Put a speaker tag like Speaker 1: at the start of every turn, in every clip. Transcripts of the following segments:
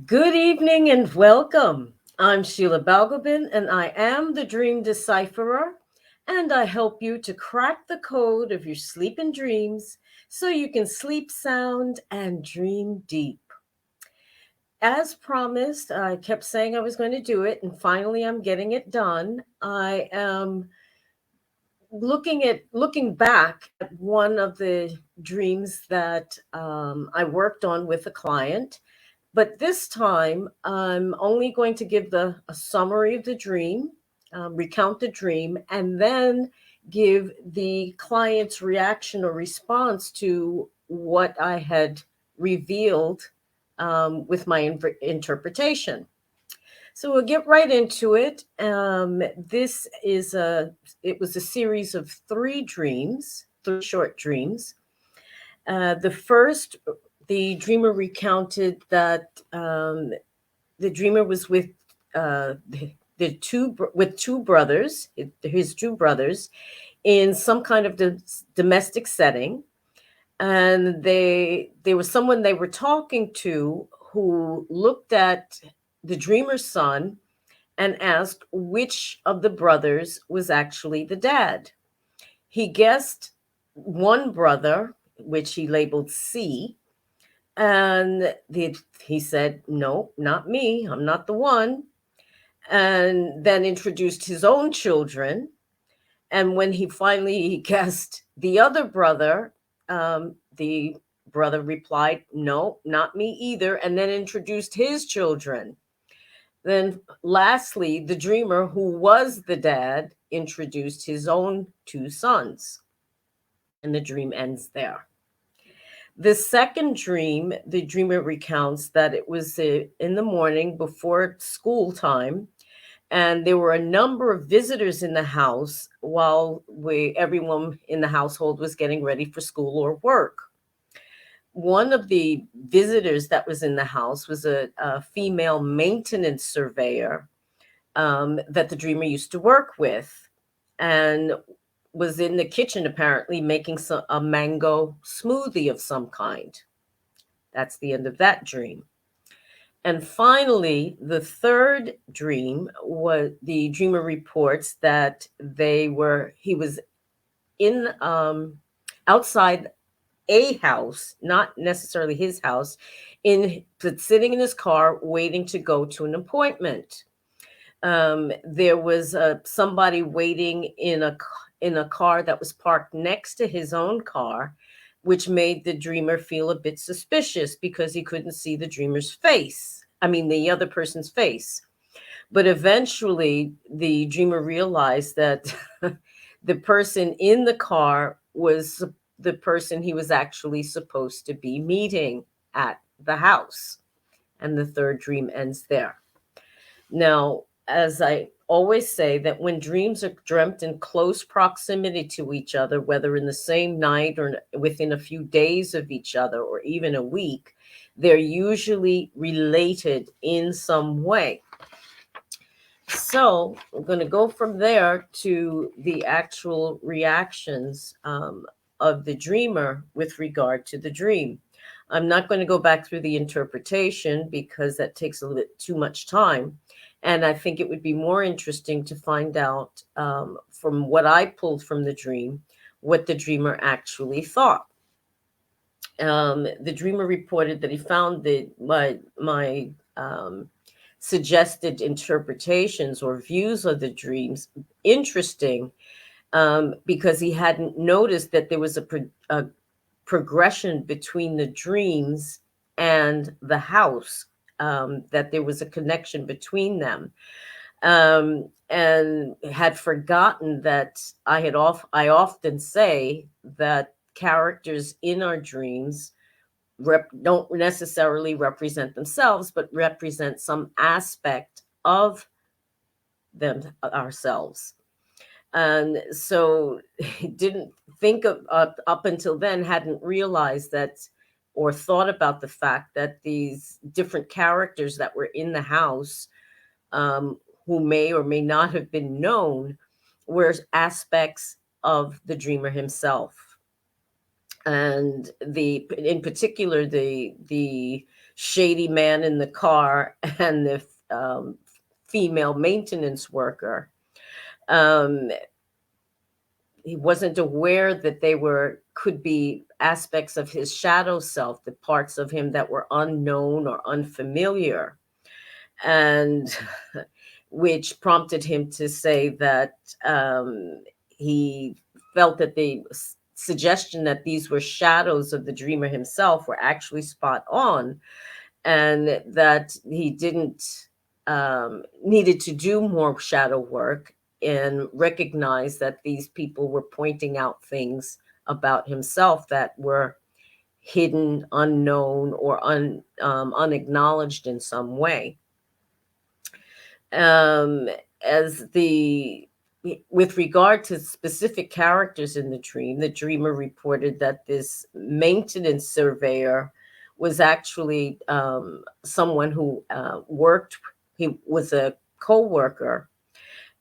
Speaker 1: Good evening and welcome. I'm Sheila Balgobin and I am the Dream Decipherer, and I help you to crack the code of your sleep and dreams so you can sleep sound and dream deep. As promised, I kept saying I was going to do it, and finally I'm getting it done. I am looking back at one of the dreams that I worked on with a client. But this time, I'm only going to give a summary of the dream, recount the dream, and then give the client's reaction or response to what I had revealed with my interpretation. So we'll get right into it. It was a series of three dreams, three short dreams. The first, the dreamer recounted that the dreamer was with the two brothers, his two brothers, in some kind of domestic setting, and there was someone they were talking to who looked at the dreamer's son and asked which of the brothers was actually the dad. He guessed one brother, which he labeled C, and he said, "No, not me. I'm not the one." And then introduced his own children. And when he finally guessed the other brother, the brother replied, "No, not me either." And then introduced his children. Then, lastly, the dreamer, who was the dad, introduced his own two sons. And the dream ends there. The second dream, the dreamer recounts that it was in the morning before school time, and there were a number of visitors in the house while everyone in the household was getting ready for school or work. One of the visitors that was in the house was a female maintenance surveyor that the dreamer used to work with, and was in the kitchen apparently making a mango smoothie of some kind. That's the end of that dream. And finally, the third dream was the dreamer reports that he was in outside a house, not necessarily his house, but sitting in his car waiting to go to an appointment. There was somebody waiting in a car that was parked next to his own car, which made the dreamer feel a bit suspicious because he couldn't see the dreamer's face. I mean, the other person's face. But eventually, the dreamer realized that the person in the car was the person he was actually supposed to be meeting at the house. And the third dream ends there. Now, as I always say, that when dreams are dreamt in close proximity to each other, whether in the same night or within a few days of each other or even a week, they're usually related in some way. So we're going to go from there to the actual reactions of the dreamer with regard to the dream. I'm not going to go back through the interpretation because that takes a little bit too much time. And I think it would be more interesting to find out from what I pulled from the dream, what the dreamer actually thought. The dreamer reported that he found my suggested interpretations or views of the dreams interesting, because he hadn't noticed that there was a progression between the dreams and the house, that there was a connection between them, and had forgotten that I often say that characters in our dreams don't necessarily represent themselves, but represent some aspect of them ourselves. And so didn't think of up until then, hadn't realized that or thought about the fact that these different characters that were in the house, who may or may not have been known, were aspects of the dreamer himself. and in particular the shady man in the car and the female maintenance worker. Um, he wasn't aware that they were could be aspects of his shadow self, the parts of him that were unknown or unfamiliar, and which prompted him to say that he felt that the suggestion that these were shadows of the dreamer himself were actually spot on, and that he didn't needed to do more shadow work and recognize that these people were pointing out things about himself that were hidden, unknown, or unacknowledged in some way. um, as the With regard to specific characters in the dreamer reported that this maintenance surveyor was actually someone who worked. He was a co-worker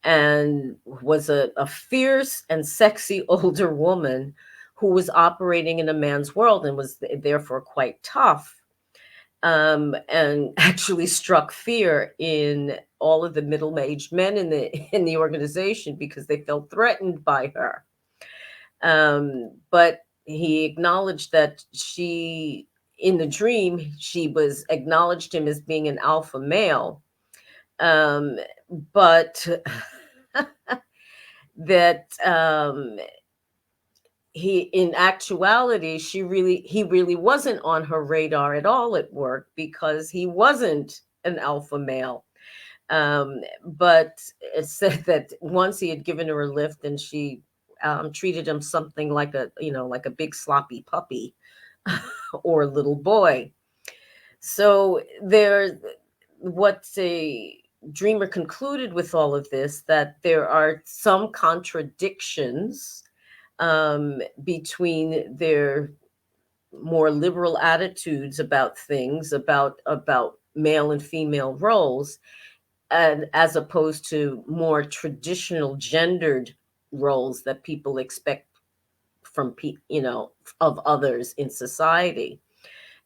Speaker 1: and was a fierce and sexy older woman who was operating in a man's world and was therefore quite tough, and actually struck fear in all of the middle-aged men in the organization because they felt threatened by her. But he acknowledged that in the dream, she was acknowledged him as being an alpha male, um, but that in actuality, he really wasn't on her radar at all at work because he wasn't an alpha male. But it said that once he had given her a lift and she treated him something like like a big sloppy puppy or a little boy. So what the dreamer concluded with all of this, that there are some contradictions between their more liberal attitudes about things, about male and female roles, and as opposed to more traditional gendered roles that people expect from of others in society,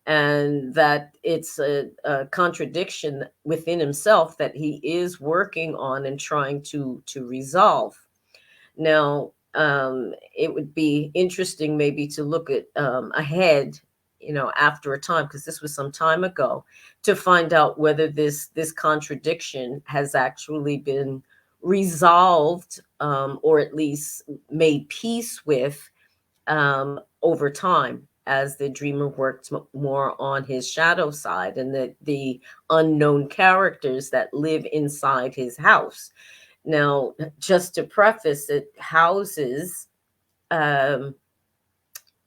Speaker 1: and that it's a contradiction within himself that he is working on and trying to resolve. Now, it would be interesting maybe to look at ahead, after a time, because this was some time ago, to find out whether this contradiction has actually been resolved, or at least made peace with, over time, as the dreamer worked more on his shadow side and the unknown characters that live inside his house. Now, just to preface it, houses, um,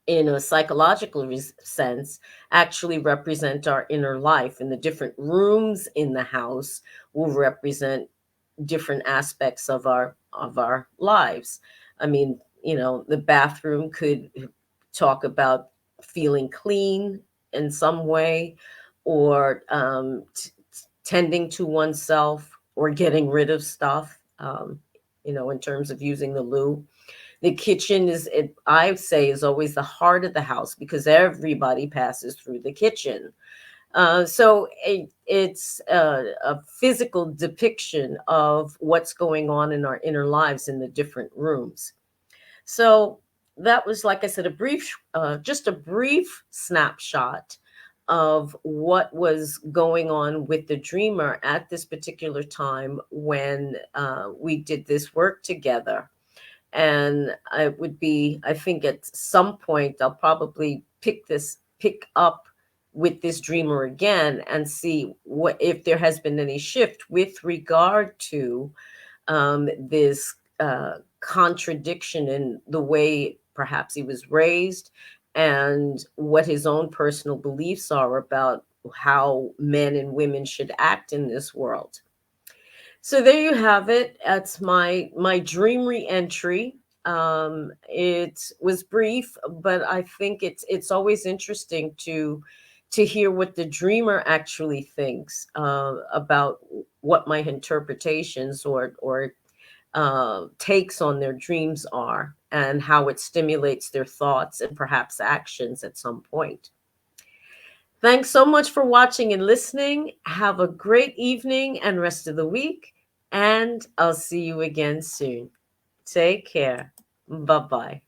Speaker 1: in a psychological sense, actually represent our inner life, and the different rooms in the house will represent different aspects of our lives. I mean, the bathroom could talk about feeling clean in some way, or tending to oneself, or getting rid of stuff, in terms of using the loo. The kitchen I say, is always the heart of the house because everybody passes through the kitchen. So it's a physical depiction of what's going on in our inner lives in the different rooms. So that was, like I said, just a brief snapshot of what was going on with the dreamer at this particular time when we did this work together. And I think at some point I'll probably pick up with this dreamer again and see what if there has been any shift with regard to this contradiction in the way perhaps he was raised, and what his own personal beliefs are about how men and women should act in this world. So there you have it. That's my dream reentry. It was brief, but I think it's always interesting to hear what the dreamer actually thinks about what my interpretations or takes on their dreams are and how it stimulates their thoughts and perhaps actions at some point. Thanks so much for watching and listening. Have a great evening and rest of the week, and I'll see you again soon. Take care. Bye-bye.